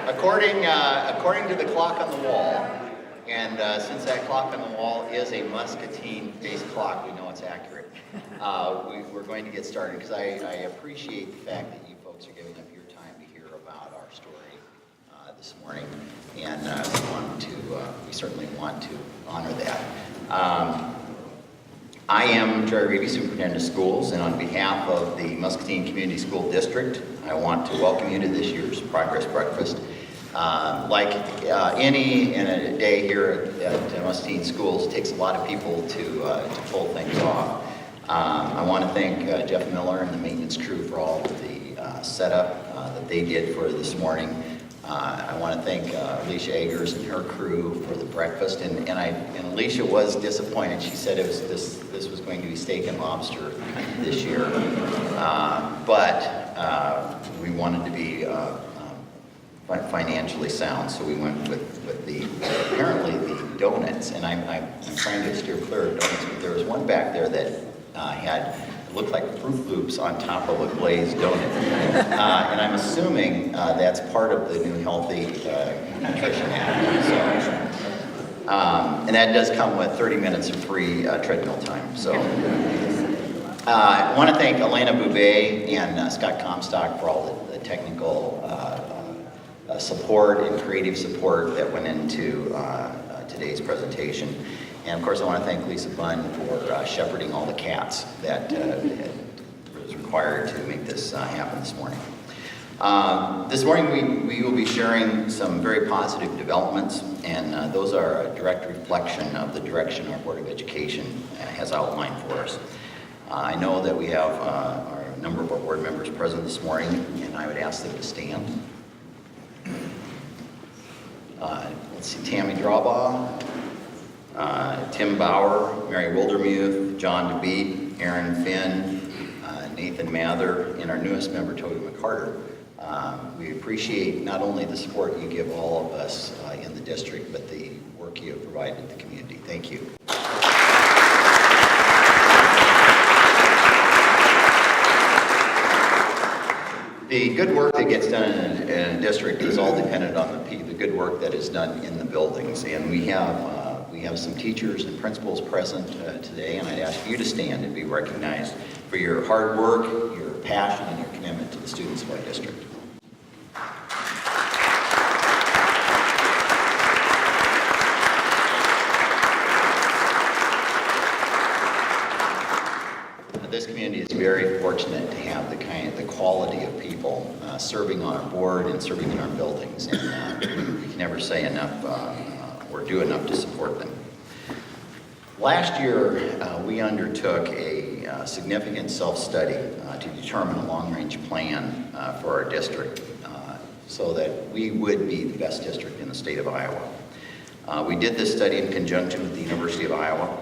According to the clock on the wall, and since that clock on the wall is a Muscatine-based clock, we know it's accurate. We're going to get started because I appreciate the fact that you folks are giving up your time to hear about our story this morning, and we certainly want to honor that. I am Jerry Riibe, Superintendent of Schools, and on behalf of the Muscatine Community School District, I want to welcome you to this year's Progress Breakfast. Like any in a day here at Muscatine Schools, it takes a lot of people to pull things off. I want to thank Jeff Miller and the maintenance crew for all of the setup that they did for this morning. I want to thank Alicia Eggers and her crew for the breakfast, and Alicia was disappointed. She said this was going to be steak and lobster this year, but we wanted to be financially sound, so we went with the apparently the donuts. And I'm trying to steer clear of donuts, but there was one back there that looked like Fruit Loops on top of a glazed donut. And I'm assuming that's part of the new healthy nutrition act. So, and that does come with 30 minutes of free treadmill time. So I want to thank Elena Boubet and Scott Comstock for all the technical support and creative support that went into today's presentation. And of course, I want to thank Lisa Bunn for shepherding all the cats that was required to make this happen this morning. This morning, we will be sharing some very positive developments, and those are a direct reflection of the direction our Board of Education has outlined for us. I know that we have a number of our board members present this morning, and I would ask them to stand. Let's see, Tammy Drawbaugh, Tim Bauer, Mary Wildermuth, John DeBeat, Aaron Finn, Nathan Mather, and our newest member, Toby McCarter. We appreciate not only the support you give all of us in the district, but the work you have provided to the community. Thank you. The good work that gets done in a district is all dependent on the good work that is done in the buildings. And we have some teachers and principals present today, and I'd ask you to stand and be recognized for your hard work, your passion, and your commitment to the students of our district. This community is very fortunate to have the quality of people serving on our board and serving in our buildings, and we can never say enough or do enough to support them. Last year, we undertook a significant self-study to determine a long-range plan for our district so that we would be the best district in the state of Iowa. We did this study in conjunction with the University of Iowa.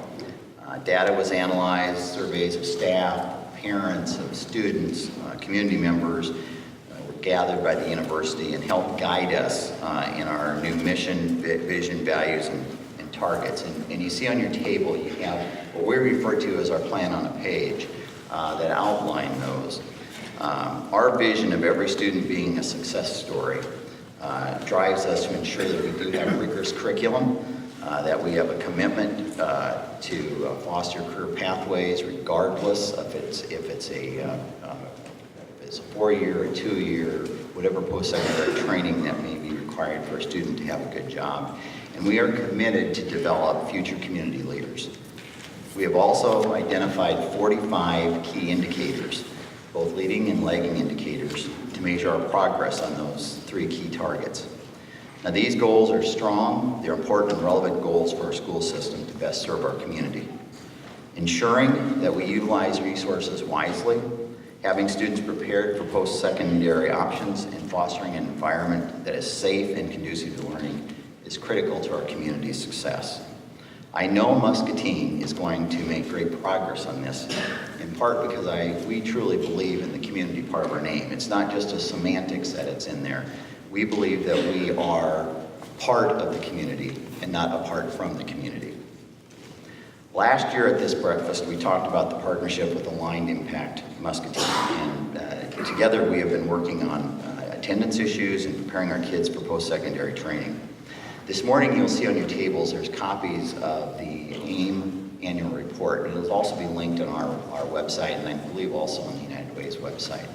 Data was analyzed, surveys of staff, parents, of students, community members were gathered by the university and helped guide us in our new mission, vision, values, and targets. And you see on your table, you have what we refer to as our plan on a page that outline those. Our vision of every student being a success story drives us to ensure that we do have a rigorous curriculum, that we have a commitment to foster career pathways, regardless if it's a 4-year, a 2-year, whatever post-secondary training that may be required for a student to have a good job. And we are committed to develop future community leaders. We have also identified 45 key indicators, both leading and lagging indicators, to measure our progress on those 3 key targets. Now, these goals are strong, they're important and relevant goals for our school system to best serve our community. Ensuring that we utilize resources wisely, having students prepared for post-secondary options, and fostering an environment that is safe and conducive to learning is critical to our community's success. I know Muscatine is going to make great progress on this, in part because we truly believe in the community part of our name. It's not just a semantics that it's in there. We believe that we are part of the community and not apart from the community. Last year at this breakfast, we talked about the partnership with Aligned Impact Muscatine, and together we have been working on attendance issues and preparing our kids for post-secondary training. This morning, you'll see on your tables, there's copies of the AIM annual report. It'll also be linked on our website, and I believe also on the United Way's website.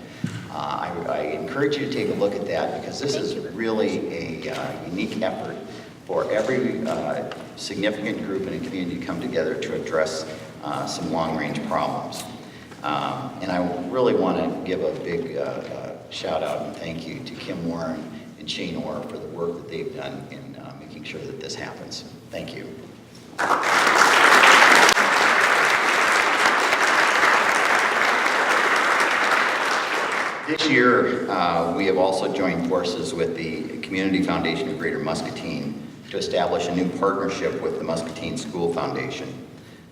I encourage you to take a look at that, because this is really a unique effort for every significant group in a community to come together to address some long-range problems. And I really want to give a big shout out and thank you to Kim Warren and Shane Orr for the work that they've done in making sure that this happens. Thank you. This year, we have also joined forces with the Community Foundation of Greater Muscatine to establish a new partnership with the Muscatine School Foundation.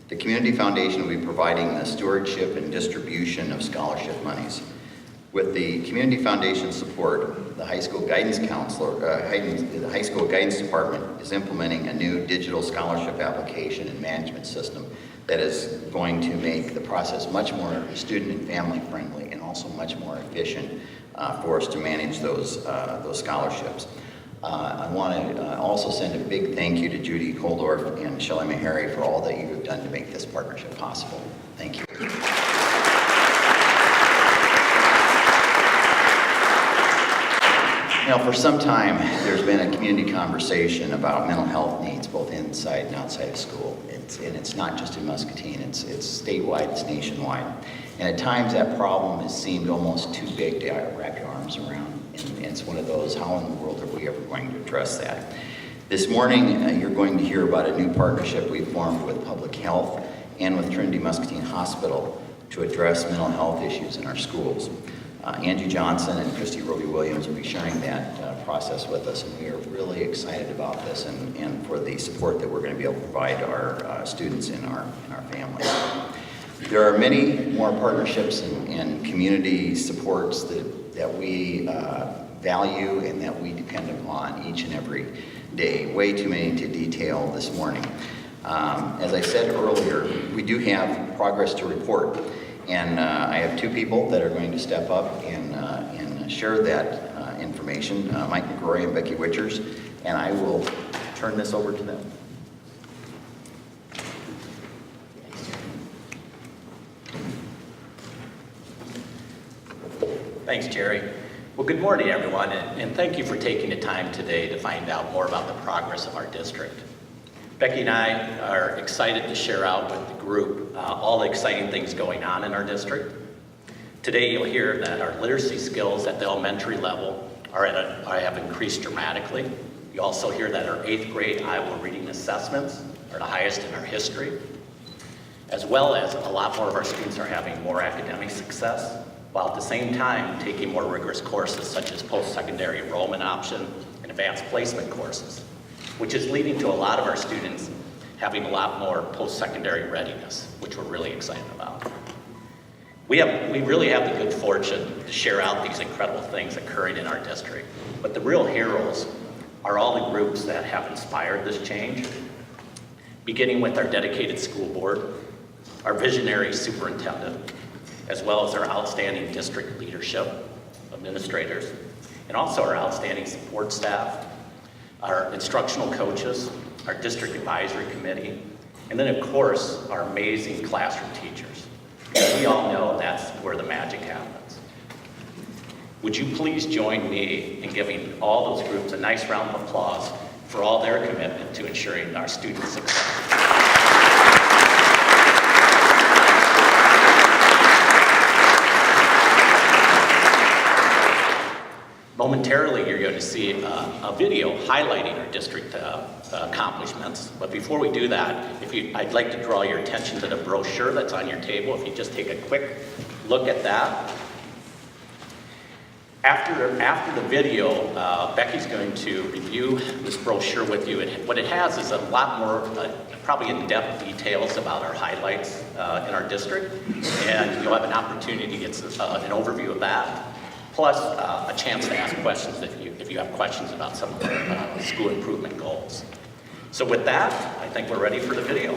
The Community Foundation will be providing the stewardship and distribution of scholarship monies. With the Community Foundation's support, the High School Guidance Counselor, the High School Guidance Department is implementing a new digital scholarship application and management system that is going to make the process much more student and family friendly and also much more efficient for us to manage those scholarships. I want to also send a big thank you to Judy Koldorf and Shelley Meharry for all that you have done to make this partnership possible. Thank you. You know, for some time, there's been a community conversation about mental health needs, both inside and outside of school. And it's not just in Muscatine, it's statewide, it's nationwide. And at times that problem has seemed almost too big to wrap your arms around. And it's one of those, how in the world are we ever going to address that? This morning, you're going to hear about a new partnership we've formed with Public Health and with Trinity Muscatine Hospital to address mental health issues in our schools. Angie Johnson and Christy Roby Williams will be sharing that process with us, and we are really excited about this and for the support that we're going to be able to provide our students and our families. There are many more partnerships and community supports that we value and that we depend upon each and every day. Way too many to detail this morning. As I said earlier, we do have progress to report. And I have two people that are going to step up and share that information, Mike McGrory and Becky Witchers, and I will turn this over to them. Thanks, Jerry. Well, good morning, everyone, and thank you for taking the time today to find out more about the progress of our district. Becky and I are excited to share out with the group all the exciting things going on in our district. Today you'll hear that our literacy skills at the elementary level have increased dramatically. You also hear that our 8th grade Iowa reading assessments are the highest in our history, as well as a lot more of our students are having more academic success, while at the same time taking more rigorous courses such as post-secondary enrollment option and advanced placement courses, which is leading to a lot of our students having a lot more post-secondary readiness, which we're really excited about. We really have the good fortune to share out these incredible things occurring in our district, but the real heroes are all the groups that have inspired this change, beginning with our dedicated school board, our visionary superintendent, as well as our outstanding district leadership, administrators, and also our outstanding support staff, our instructional coaches, our district advisory committee, and then of course, our amazing classroom teachers. We all know that's where the magic happens. Would you please join me in giving all those groups a nice round of applause for all their commitment to ensuring our students' success. Momentarily, you're going to see a video highlighting our district accomplishments. But before we do that, I'd like to draw your attention to the brochure that's on your table. If you just take a quick look at that. After the video, Becky's going to review this brochure with you. What it has is a lot more, probably in-depth details about our highlights in our district. And you'll have an opportunity to get an overview of that. Plus a chance to ask questions if you have questions about some of the school improvement goals. So with that, I think we're ready for the video.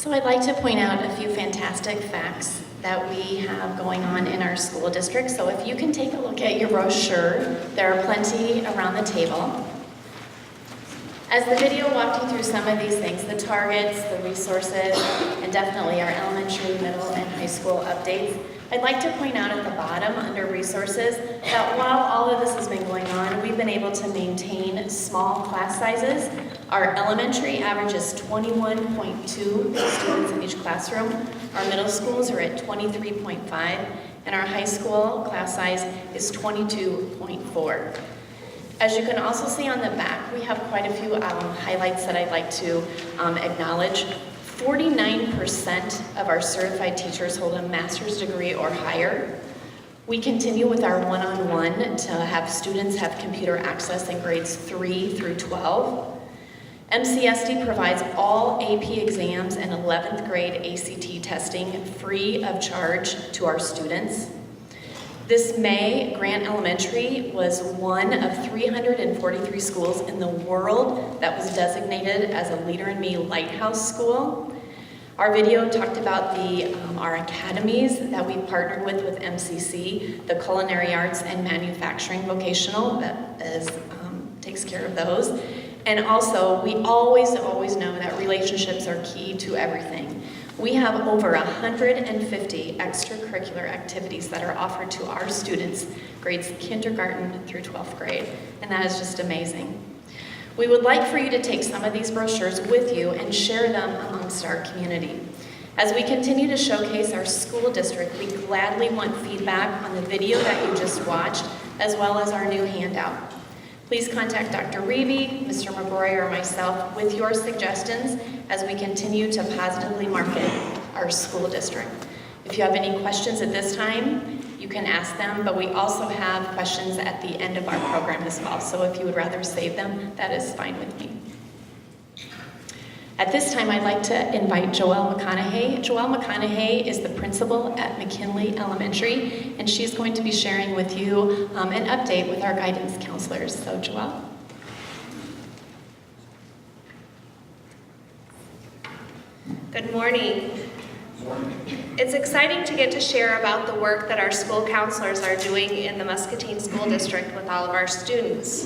So I'd like to point out a few fantastic facts that we have going on in our school district. So if you can take a look at your brochure, there are plenty around the table. As the video walked you through some of these things, the targets, the resources, and definitely our elementary, middle, and high school updates, I'd like to point out at the bottom under resources that while all of this has been going on, we've been able to maintain small class sizes. Our elementary averages 21.2 students in each classroom. Our middle schools are at 23.5, and our high school class size is 22.4. As you can also see on the back, we have quite a few highlights that I'd like to acknowledge. 49% of our certified teachers hold a master's degree or higher. We continue with our one-on-one to have students have computer access in grades 3 through 12. MCSD provides all AP exams and 11th grade ACT testing free of charge to our students. This May, Grant Elementary was one of 343 schools in the world that was designated as a Leader in Me Lighthouse School. Our video talked about our academies that we partnered with MCC, the Culinary Arts and Manufacturing Vocational, that takes care of those. And also, we always know that relationships are key to everything. We have over 150 extracurricular activities that are offered to our students, grades kindergarten through 12th grade, and that is just amazing. We would like for you to take some of these brochures with you and share them amongst our community. As we continue to showcase our school district, we gladly want feedback on the video that you just watched, as well as our new handout. Please contact Dr. Riibe, Mr. McGroy, or myself with your suggestions as we continue to positively market our school district. If you have any questions at this time, you can ask them, but we also have questions at the end of our program as well. So if you would rather save them, that is fine with me. At this time, I'd like to invite Joelle McConaughey. Joelle McConaughey is the principal at McKinley Elementary, and she's going to be sharing with you an update with our guidance counselors. So, Joelle. Good morning. It's exciting to get to share about the work that our school counselors are doing in the Muscatine School District with all of our students.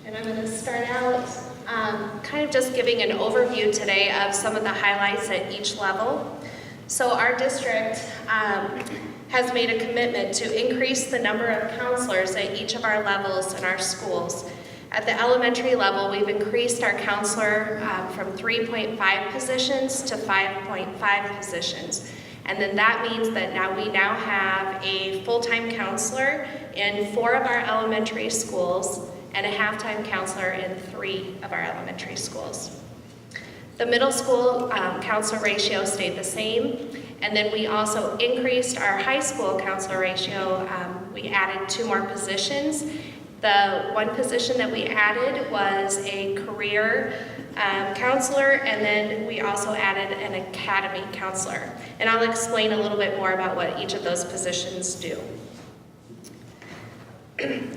And I'm going to start out kind of just giving an overview today of some of the highlights at each level. So our district has made a commitment to increase the number of counselors at each of our levels in our schools. At the elementary level, we've increased our counselor from 3.5 positions to 5.5 positions. And then that means that we now have a full-time counselor in 4 of our elementary schools and a half-time counselor in 3 of our elementary schools. The middle school counselor ratio stayed the same, and then we also increased our high school counselor ratio. We added 2 more positions. The one position that we added was a career counselor, and then we also added an academy counselor. And I'll explain a little bit more about what each of those positions do.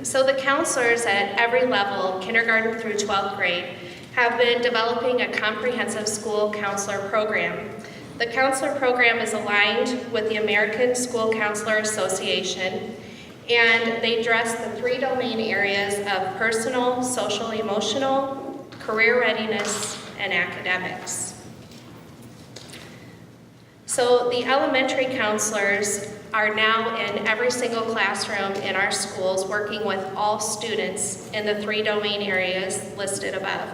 So the counselors at every level, kindergarten through 12th grade, have been developing a comprehensive school counselor program. The counselor program is aligned with the American School Counselor Association, and they address the 3 domain areas of personal, social, emotional, career readiness, and academics. So the elementary counselors are now in every single classroom in our schools working with all students in the 3 domain areas listed above.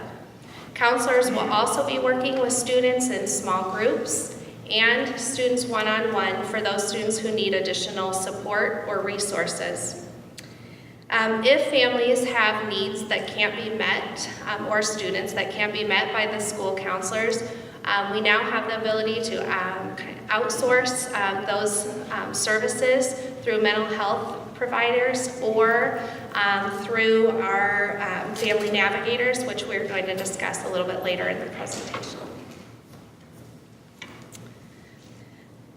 Counselors will also be working with students in small groups and students one-on-one for those students who need additional support or resources. If families have needs that can't be met, or students that can't be met by the school counselors, we now have the ability to outsource those services through mental health providers or through our family navigators, which we're going to discuss a little bit later in the presentation.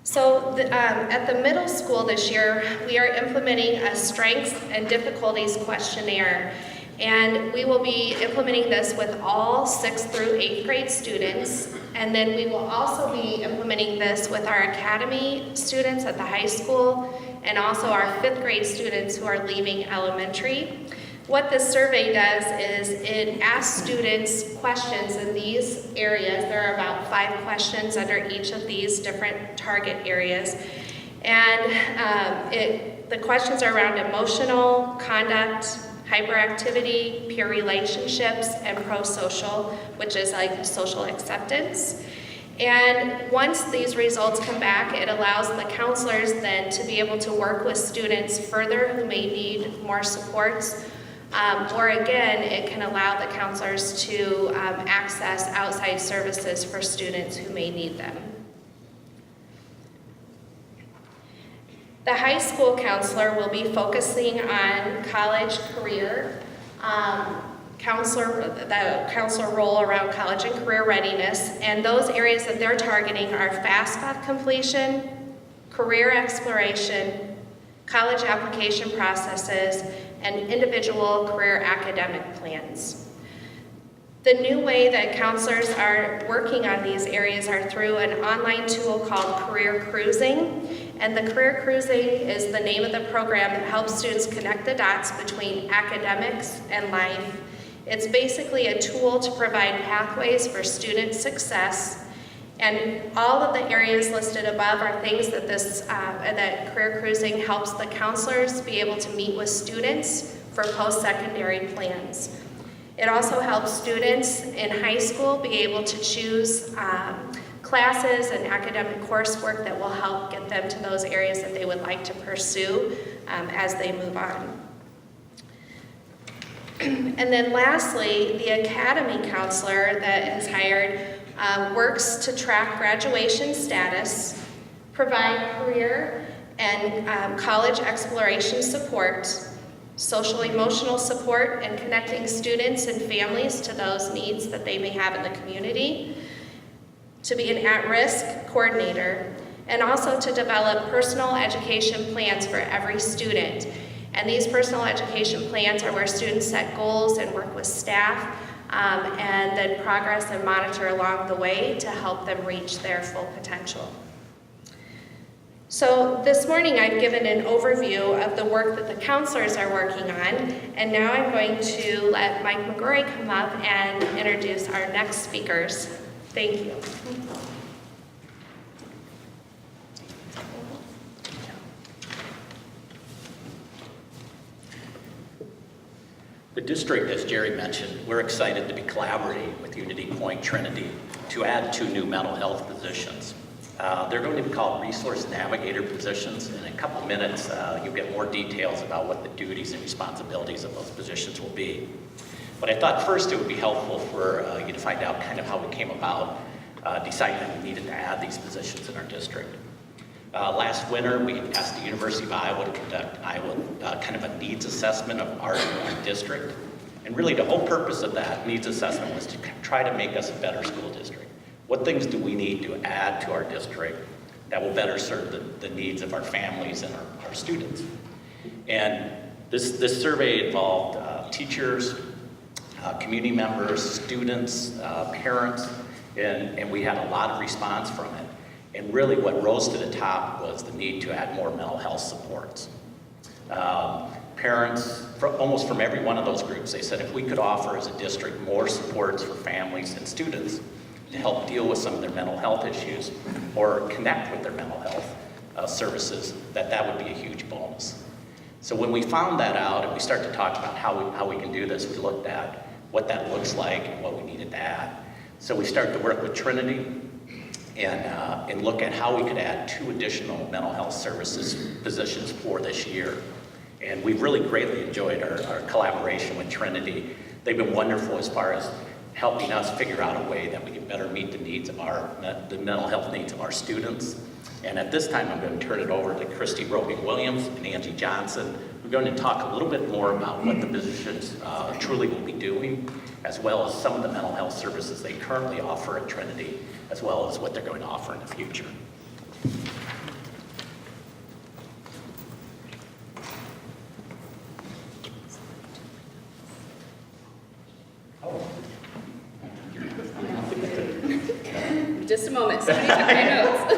So at the middle school this year, we are implementing a strengths and difficulties questionnaire. And we will be implementing this with all 6th through 8th grade students. And then we will also be implementing this with our academy students at the high school and also our 5th grade students who are leaving elementary. What this survey does is it asks students questions in these areas. There are about 5 questions under each of these different target areas. And the questions are around emotional, conduct, hyperactivity, peer relationships, and pro-social, which is like social acceptance. And once these results come back, it allows the counselors then to be able to work with students further who may need more supports. Or again, it can allow the counselors to access outside services for students who may need them. The high school counselor will be focusing on college career, the counselor role around college and career readiness, and those areas that they're targeting are FAFSA completion, career exploration, college application processes, and individual career academic plans. The new way that counselors are working on these areas are through an online tool called Career Cruising. And the Career Cruising is the name of the program that helps students connect the dots between academics and life. It's basically a tool to provide pathways for student success. And all of the areas listed above are things that that Career Cruising helps the counselors be able to meet with students for post-secondary plans. It also helps students in high school be able to choose classes and academic coursework that will help get them to those areas that they would like to pursue as they move on. And then lastly, the academy counselor that is hired works to track graduation status, provide career and college exploration support, social emotional support, and connecting students and families to those needs that they may have in the community. to be an at-risk coordinator, and also to develop personal education plans for every student. And these personal education plans are where students set goals and work with staff, and then progress and monitor along the way to help them reach their full potential. So this morning I've given an overview of the work that the counselors are working on, and now I'm going to let Mike McGrory come up and introduce our next speakers. Thank you. The district, as Jerry mentioned, we're excited to be collaborating with Unity Point Trinity to add 2 new mental health positions. They're going to be called resource navigator positions. In a couple minutes, you'll get more details about what the duties and responsibilities of those positions will be. But I thought first it would be helpful for you to find out kind of how we came about deciding that we needed to add these positions in our district. Last winter, we asked the University of Iowa to conduct kind of a needs assessment of our district. And really the whole purpose of that needs assessment was to try to make us a better school district. What things do we need to add to our district that will better serve the needs of our families and our students? And this survey involved teachers, community members, students, parents, and we had a lot of response from it. And really what rose to the top was the need to add more mental health supports. Parents, almost from every one of those groups, they said if we could offer as a district more supports for families and students to help deal with some of their mental health issues or connect with their mental health services, that would be a huge bonus. So when we found that out and we started to talk about how we can do this, we looked at what that looks like and what we needed to add. So we started to work with Trinity and look at how we could add 2 additional mental health services positions for this year. And we've really greatly enjoyed our collaboration with Trinity. They've been wonderful as far as helping us figure out a way that we can better meet the needs of the mental health needs of our students. And at this time, I'm going to turn it over to Christy Roby-Williams and Angie Johnson. We're going to talk a little bit more about what the positions truly will be doing, as well as some of the mental health services they currently offer at Trinity, as well as what they're going to offer in the future. Just a moment, somebody took my notes.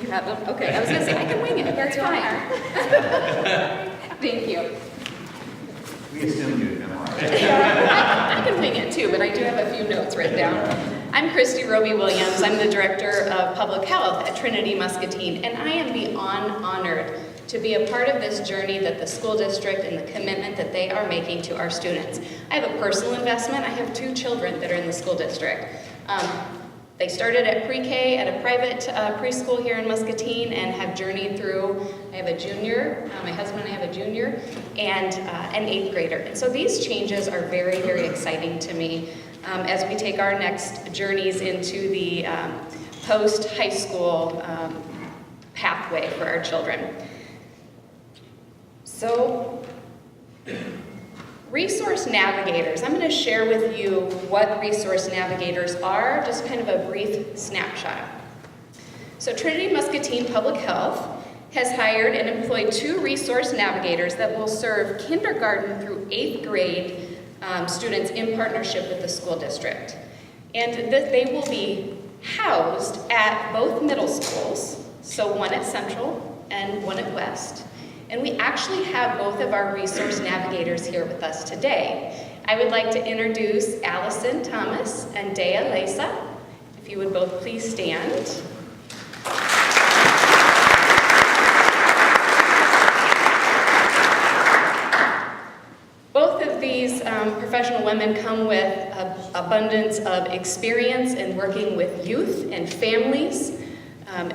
You have them? Okay, I was gonna say, I can wing it, that's fine. Thank you. We assumed you had memorized. I can wing it too, but I do have a few notes written down. I'm Christy Roby-Williams. I'm the Director of Public Health at Trinity Muscatine, and I am beyond honored to be a part of this journey that the school district and the commitment that they are making to our students. I have a personal investment. I have 2 children that are in the school district. They started at pre-K at a private preschool here in Muscatine and have journeyed through. I have a junior, my husband and I have a junior, and an 8th grader. And so these changes are very, very exciting to me as we take our next journeys into the post-high school pathway for our children. So, resource navigators. I'm going to share with you what resource navigators are, just kind of a brief snapshot. So Trinity Muscatine Public Health has hired and employed 2 resource navigators that will serve kindergarten through 8th grade students in partnership with the school district. And they will be housed at both middle schools, so one at Central and one at West. And we actually have both of our resource navigators here with us today. I would like to introduce Allison Thomas and Dea Lesa. If you would both please stand. Both of these professional women come with an abundance of experience in working with youth and families.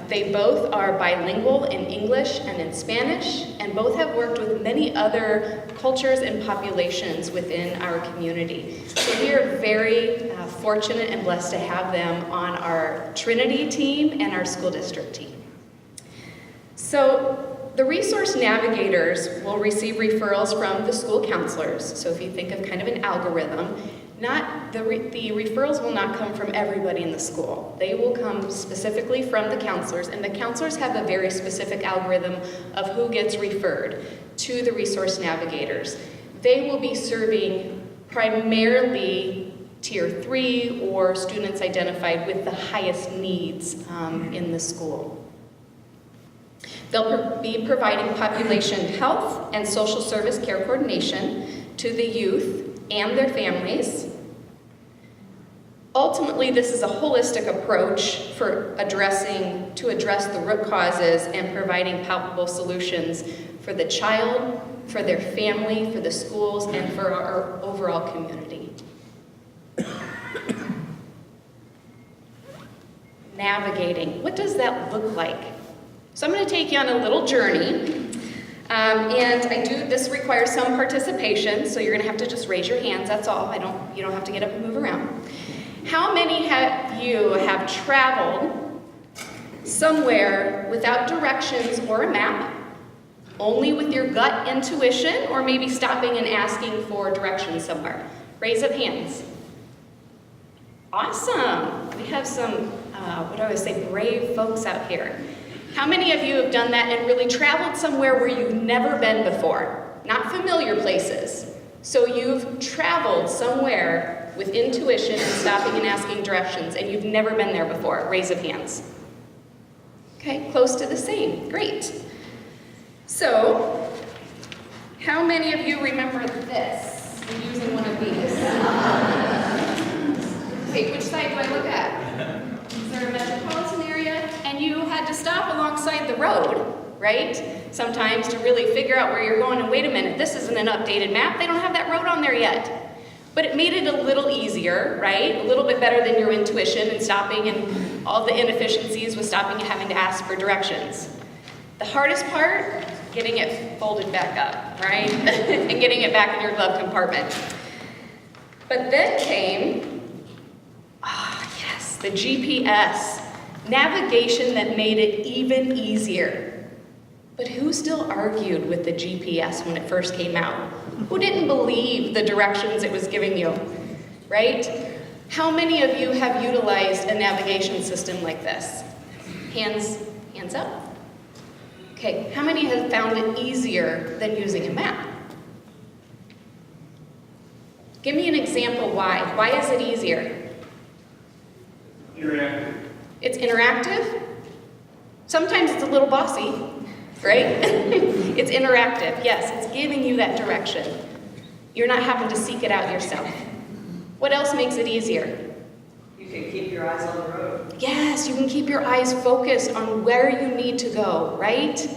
They both are bilingual in English and in Spanish, and both have worked with many other cultures and populations within our community. So we are very fortunate and blessed to have them on our Trinity team and our school district team. So the resource navigators will receive referrals from the school counselors. So if you think of kind of an algorithm, the referrals will not come from everybody in the school. They will come specifically from the counselors, and the counselors have a very specific algorithm of who gets referred to the resource navigators. They will be serving primarily Tier 3 or students identified with the highest needs in the school. They'll be providing population health and social service care coordination to the youth and their families. Ultimately, this is a holistic approach to address the root causes and providing palpable solutions for the child, for their family, for the schools, and for our overall community. Navigating, what does that look like? So I'm going to take you on a little journey, and this requires some participation, so you're going to have to just raise your hands, that's all. You don't have to get up and move around. How many of you have traveled somewhere without directions or a map, only with your gut intuition, or maybe stopping and asking for directions somewhere? Raise of hands. Awesome. We have some, brave folks out here. How many of you have done that and really traveled somewhere where you've never been before? Not familiar places. So you've traveled somewhere with intuition and stopping and asking directions, and you've never been there before. Raise of hands. Okay, close to the same. Great. So, how many of you remember this? I'm using one of these. Okay, which side do I look at? Is there a metropolitan area? And you had to stop alongside the road, right? Sometimes to really figure out where you're going, and wait a minute, this isn't an updated map. They don't have that road on there yet. But it made it a little easier, right? A little bit better than your intuition and stopping and all the inefficiencies with stopping and having to ask for directions. The hardest part, getting it folded back up, right? And getting it back in your glove compartment. But then came, the GPS, navigation that made it even easier. But who still argued with the GPS when it first came out? Who didn't believe the directions it was giving you, right? How many of you have utilized a navigation system like this? Hands up. Okay, how many have found it easier than using a map? Give me an example why. Why is it easier? Interactive. It's interactive. Sometimes it's a little bossy, right? It's interactive. Yes, it's giving you that direction. You're not having to seek it out yourself. What else makes it easier? You can keep your eyes on the road. Yes, you can keep your eyes focused on where you need to go, right?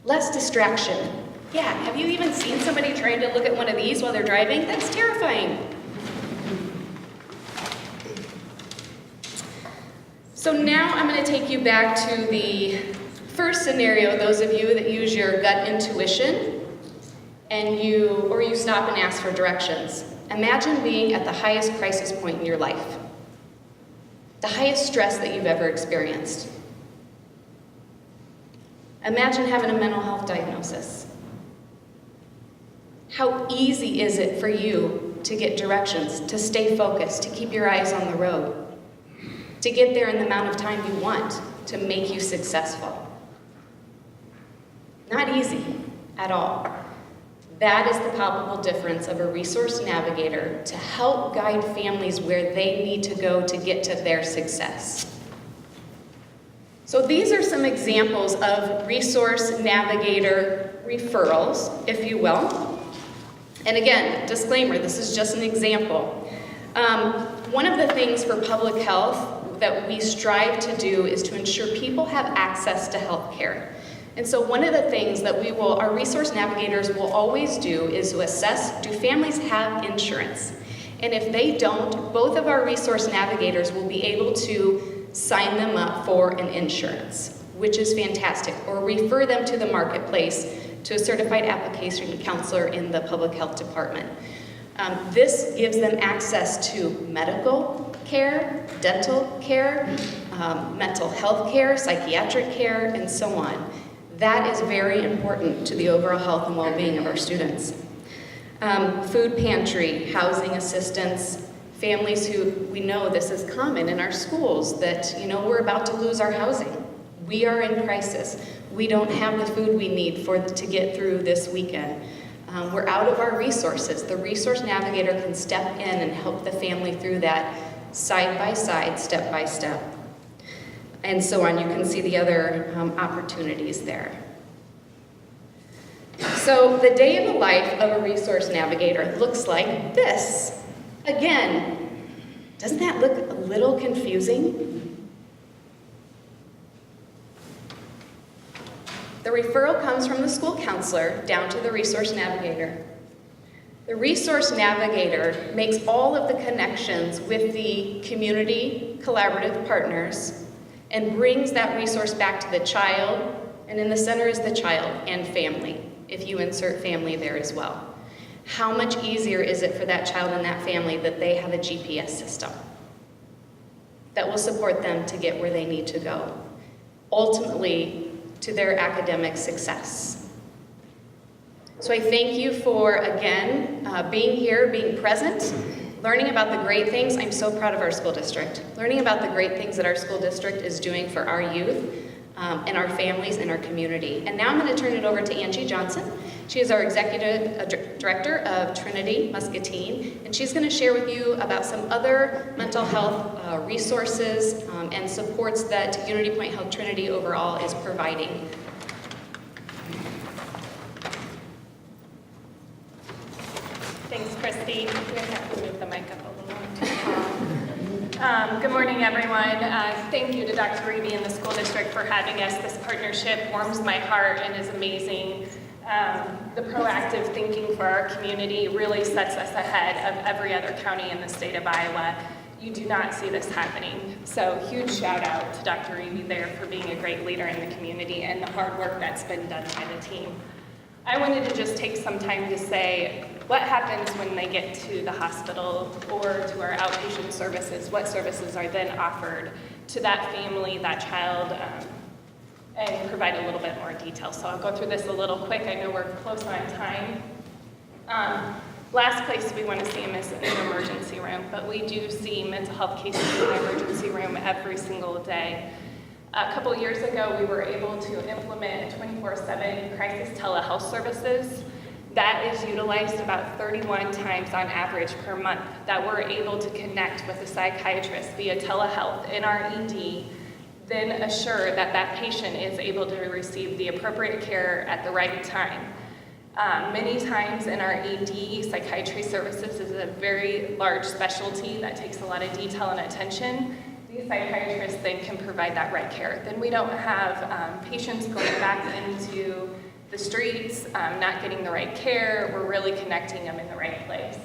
Less distraction. Yeah, have you even seen somebody trying to look at one of these while they're driving? That's terrifying. So now I'm going to take you back to the first scenario, those of you that use your gut intuition and you stop and ask for directions. Imagine being at the highest crisis point in your life, the highest stress that you've ever experienced. Imagine having a mental health diagnosis. How easy is it for you to get directions, to stay focused, to keep your eyes on the road, to get there in the amount of time you want to make you successful? Not easy at all. That is the palpable difference of a resource navigator to help guide families where they need to go to get to their success. So these are some examples of resource navigator referrals, if you will. And again, disclaimer, this is just an example. One of the things for public health that we strive to do is to ensure people have access to health care. And so one of the things that our resource navigators will always do is to assess, do families have insurance? And if they don't, both of our resource navigators will be able to sign them up for an insurance, which is fantastic, or refer them to the marketplace to a certified application counselor in the public health department. This gives them access to medical care, dental care, mental health care, psychiatric care, and so on. That is very important to the overall health and well-being of our students. Food pantry, housing assistance, families who, we know this is common in our schools, that, we're about to lose our housing. We are in crisis. We don't have the food we need to get through this weekend. We're out of our resources. The resource navigator can step in and help the family through that side by side, step by step, and so on. You can see the other opportunities there. So the day in the life of a resource navigator looks like this. Again, doesn't that look a little confusing? The referral comes from the school counselor down to the resource navigator. The resource navigator makes all of the connections with the community collaborative partners and brings that resource back to the child, and in the center is the child and family, if you insert family there as well. How much easier is it for that child and that family that they have a GPS system that will support them to get where they need to go, ultimately to their academic success? So I thank you for, again, being here, being present, learning about the great things. I'm so proud of our school district. Learning about the great things that our school district is doing for our youth and our families and our community. And now I'm going to turn it over to Angie Johnson. She is our Executive Director of Trinity Muscatine, and she's going to share with you about some other mental health resources and supports that Unity Point Health Trinity overall is providing. Thanks, Christy. We're going to have to move the mic up a little more. Good morning, everyone. Thank you to Dr. Riibe and the school district for having us. This partnership warms my heart and is amazing. The proactive thinking for our community really sets us ahead of every other county in the state of Iowa. You do not see this happening. So huge shout out to Dr. Riibe there for being a great leader in the community and the hard work that's been done by the team. I wanted to just take some time to say what happens when they get to the hospital or to our outpatient services. What services are then offered to that family, that child, and provide a little bit more detail. So I'll go through this a little quick. I know we're close on time. Last place we want to see them is in an emergency room, but we do see mental health cases in the emergency room every single day. A couple years ago, we were able to implement 24/7 crisis telehealth services. That is utilized about 31 times on average per month, that we're able to connect with a psychiatrist via telehealth in our ED, then assure that that patient is able to receive the appropriate care at the right time. Many times in our ED, psychiatry services is a very large specialty that takes a lot of detail and attention. These psychiatrists then can provide that right care. Then we don't have patients going back into the streets, not getting the right care. We're really connecting them in the right place.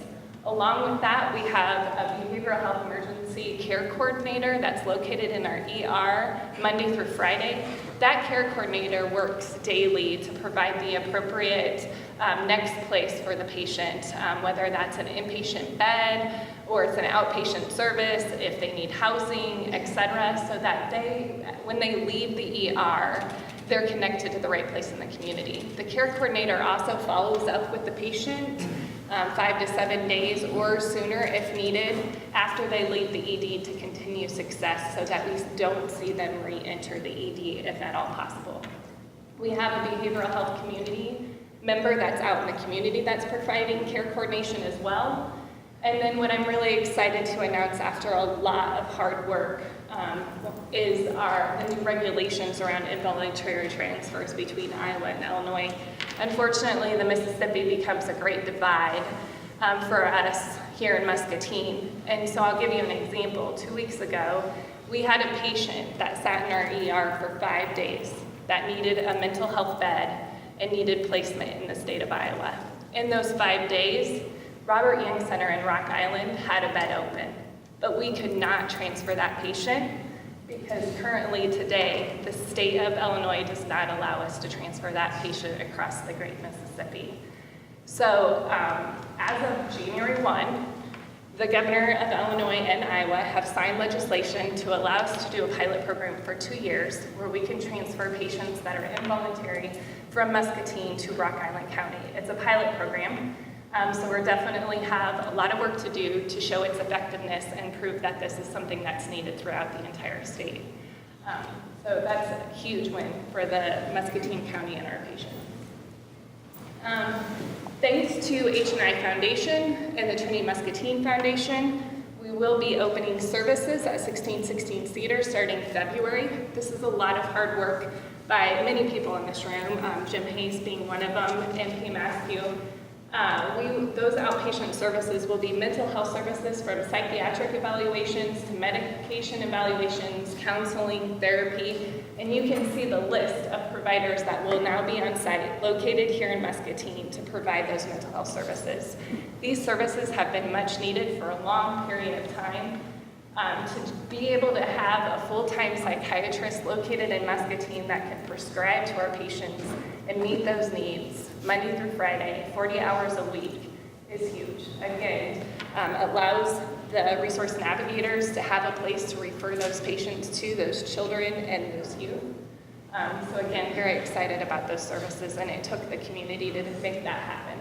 Along with that, we have a behavioral health emergency care coordinator that's located in our ER Monday through Friday. That care coordinator works daily to provide the appropriate next place for the patient, whether that's an inpatient bed or it's an outpatient service, if they need housing, etc., so that when they leave the ER, they're connected to the right place in the community. The care coordinator also follows up with the patient 5 to 7 days or sooner if needed after they leave the ED to continue success so that we don't see them re-enter the ED if at all possible. We have a behavioral health community member that's out in the community that's providing care coordination as well. And then what I'm really excited to announce after a lot of hard work is the new regulations around involuntary transfers between Iowa and Illinois. Unfortunately, the Mississippi becomes a great divide for us here in Muscatine. And so I'll give you an example. 2 weeks ago, we had a patient that sat in our ER for 5 days that needed a mental health bed and needed placement in the state of Iowa. In those 5 days, Robert Young Center in Rock Island had a bed open, but we could not transfer that patient because currently today, the state of Illinois does not allow us to transfer that patient across the Great Mississippi. So as of January 1, The governor of Illinois and Iowa have signed legislation to allow us to do a pilot program for 2 years where we can transfer patients that are involuntary from Muscatine to Rock Island County. It's a pilot program, so we're definitely have a lot of work to do to show its effectiveness and prove that this is something that's needed throughout the entire state. So that's a huge win for the Muscatine County and our patients. Thanks to H&I Foundation and the Trinity Muscatine Foundation, we will be opening services at 1616 Cedar starting February. This is a lot of hard work by many people in this room, Jim Hayes being one of them, MP Maskew. Those outpatient services will be mental health services from psychiatric evaluations to medication evaluations, counseling, therapy, and you can see the list of providers that will now be on site located here in Muscatine to provide those mental health services. These services have been much needed for a long period of time. To be able to have a full-time psychiatrist located in Muscatine that can prescribe to our patients and meet those needs Monday through Friday, 40 hours a week is huge. Again, allows the resource navigators to have a place to refer those patients to, those children and those youth. So again, very excited about those services, and it took the community to make that happen.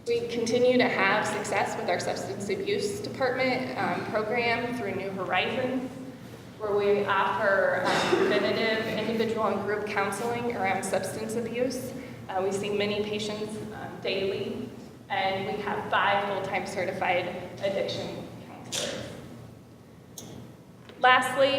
We continue to have success with our substance abuse department program through New Horizons, where we offer preventative individual and group counseling around substance abuse. We see many patients daily, and we have 5 full-time certified addiction counselors. Lastly,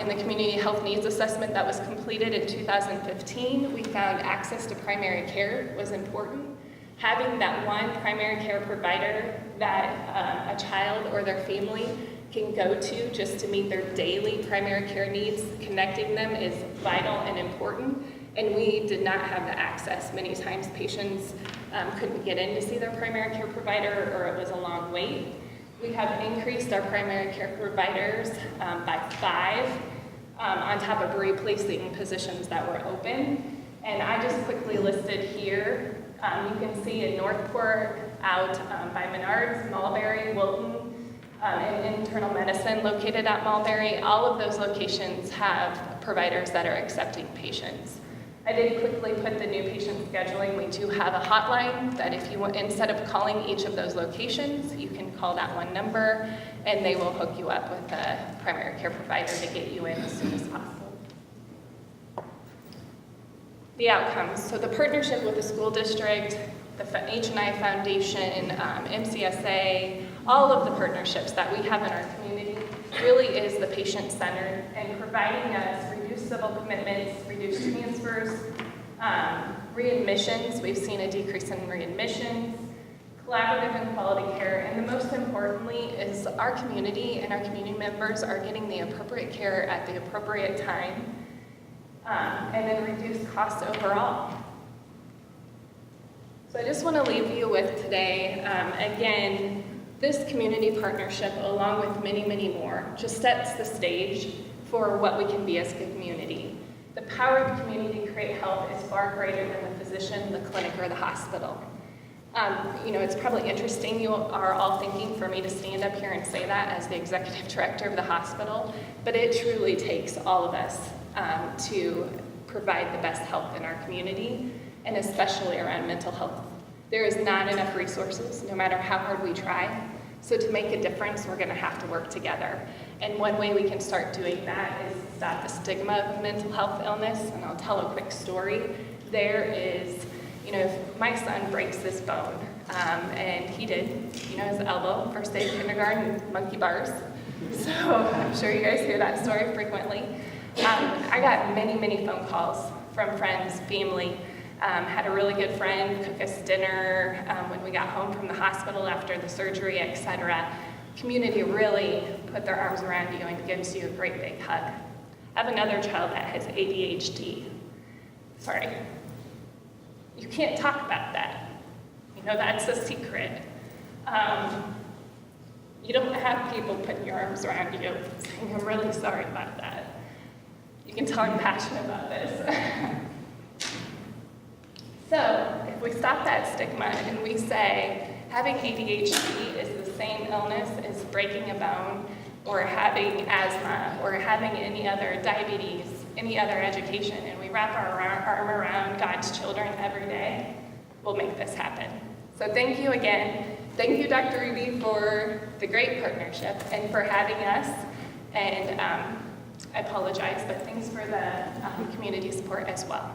in the community health needs assessment that was completed in 2015, we found access to primary care was important. Having that one primary care provider that a child or their family can go to just to meet their daily primary care needs, connecting them is vital and important, and we did not have the access. Many times patients couldn't get in to see their primary care provider, or it was a long wait. We have increased our primary care providers by 5 on top of replacing positions that were open. And I just quickly listed here, you can see in Northport, out by Menards, Mulberry, Wilton, and internal medicine located at Mulberry. All of those locations have providers that are accepting patients. I did quickly put the new patient scheduling. We do have a hotline that if you want, instead of calling each of those locations, you can call that one number and they will hook you up with a primary care provider to get you in as soon as possible. The outcomes. So the partnership with the school district, the H&I Foundation, MCSA, all of the partnerships that we have in our community really is the patient-centered and providing us reduced civil commitments, reduced transfers, readmissions. We've seen a decrease in readmissions, collaborative and quality care, and the most importantly is our community and our community members are getting the appropriate care at the appropriate time, and then reduce costs overall. So I just want to leave you with today, again, this community partnership, along with many, many more, just sets the stage for what we can be as a community. The power of the community to create health is far greater than the physician, the clinic, or the hospital. It's probably interesting you are all thinking for me to stand up here and say that as the executive director of the hospital, but it truly takes all of us to provide the best health in our community, and especially around mental health. There is not enough resources, no matter how hard we try. So to make a difference, we're gonna have to work together. And one way we can start doing that is stop the stigma of mental health illness, and I'll tell a quick story. There is, if my son breaks this bone, and he did, his elbow, first day of kindergarten, monkey bars. So I'm sure you guys hear that story frequently. I got many, many phone calls from friends, family. Had a really good friend cook us dinner when we got home from the hospital after the surgery, etc. Community really put their arms around you and gives you a great big hug. I have another child that has ADHD. Sorry. You can't talk about that. That's a secret. You don't have people putting your arms around you saying, I'm really sorry about that. You can tell I'm passionate about this. So if we stop that stigma and we say having ADHD is the same illness is breaking a bone or having asthma or having any other diabetes, any other education, and we wrap our arm around God's children every day, we'll make this happen. So thank you again. Thank you, Dr. Riibe, for the great partnership and for having us. And I apologize, but thanks for the community support as well.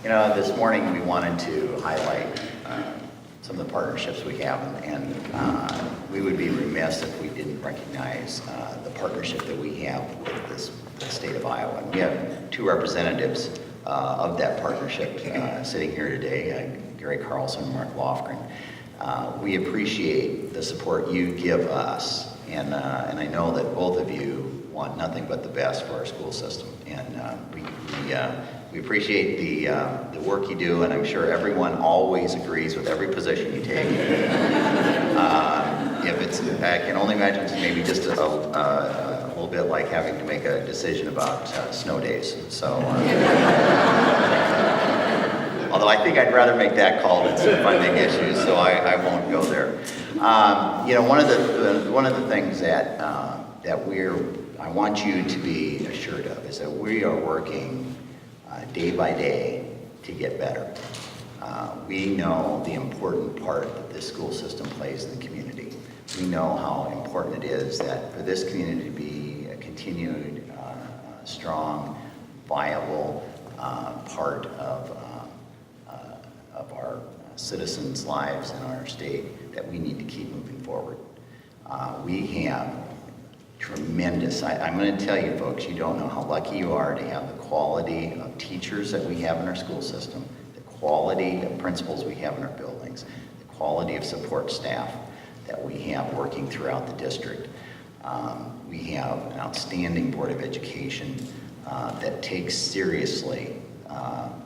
You know, this morning we wanted to highlight some of the partnerships we have, and we would be remiss if we didn't recognize the partnership that we have with the state of Iowa. And we have two representatives of that partnership sitting here today, Gary Carlson and Mark Lofgren. We appreciate the support you give us, and I know that both of you want nothing but the best for our school system, and we appreciate the work you do, and I'm sure everyone always agrees with every position you take. I can only imagine it's maybe just a little bit like having to make a decision about snow days. So, although I think I'd rather make that call than some funding issues, so I won't go there. You know, one of the things that I want you to be assured of is that we are working day by day to get better. We know the important part that this school system plays in the community. We know how important it is that for this community to be a continued, strong, viable part of our citizens' lives in our state, that we need to keep moving forward. We have tremendous, I'm going to tell you folks, you don't know how lucky you are to have the quality of teachers that we have in our school system, the quality of principals we have in our buildings, the quality of support staff that we have working throughout the district. We have an outstanding Board of Education that takes seriously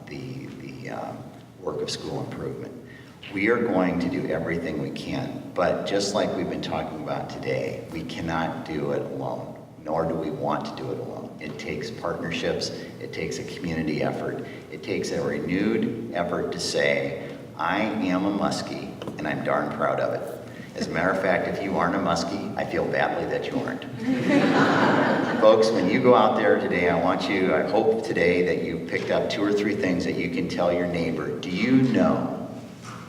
the work of school improvement. We are going to do everything we can, but just like we've been talking about today, we cannot do it alone, nor do we want to do it alone. It takes partnerships, it takes a community effort, it takes a renewed effort to say, I am a Muskie, and I'm darn proud of it. As a matter of fact, if you aren't a Muskie, I feel badly that you aren't. Folks, when you go out there today, I hope today that you picked up 2 or 3 things that you can tell your neighbor. Do you know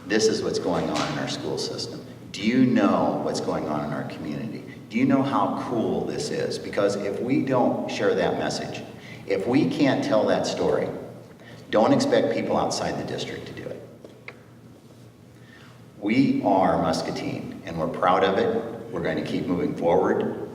this is what's going on in our school system? Do you know what's going on in our community? Do you know how cool this is? Because if we don't share that message, if we can't tell that story, don't expect people outside the district to do it. We are Muscatine, and we're proud of it. We're going to keep moving forward,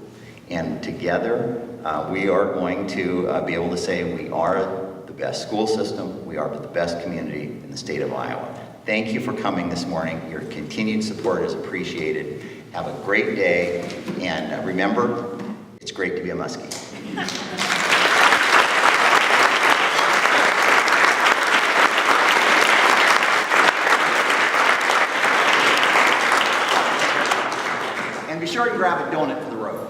and together we are going to be able to say we are the best school system, we are the best community in the state of Iowa. Thank you for coming this morning. Your continued support is appreciated. Have a great day, and remember, it's great to be a Muskie. And be sure to grab a donut for the road.